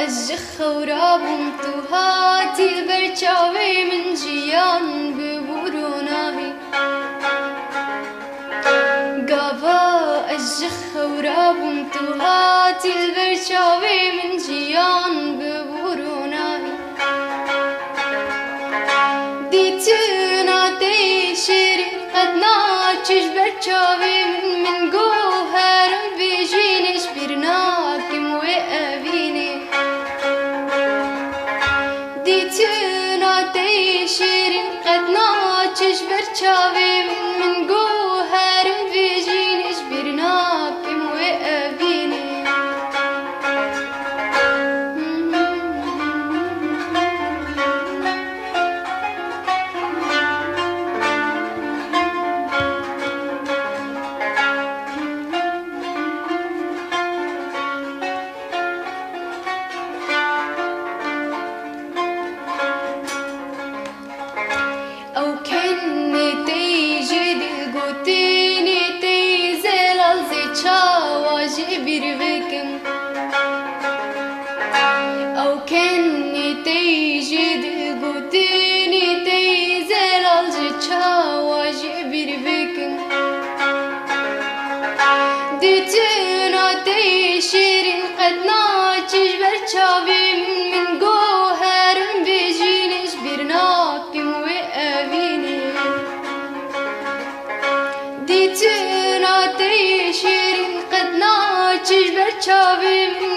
الجخ ورابم توهاتي البرچاوي من جيان ببوروناهي قابا الجخ ورابم توهاتي البرچاوي من جيان ببوروناهي ديتنا تيشيري قد ناچش برچاوي من جوهرم بيجينش برناكم وأبيني ديتنا تيشيري قد ناچش برچاوي من جوهرم بيجينش برناكم وأبيني أو كني تيجي دلقوتيني تيزل الزي تشاواجي بيربكم أو كني تيجي دلقوتيني تيزل الزي تشاواجي بيربكم ديتنا تيشيرين قد ناچش برچاوي من جوهرم بيجينش برناكم وأبيني ديتنا تيشيرين قد ناچش برچاوي من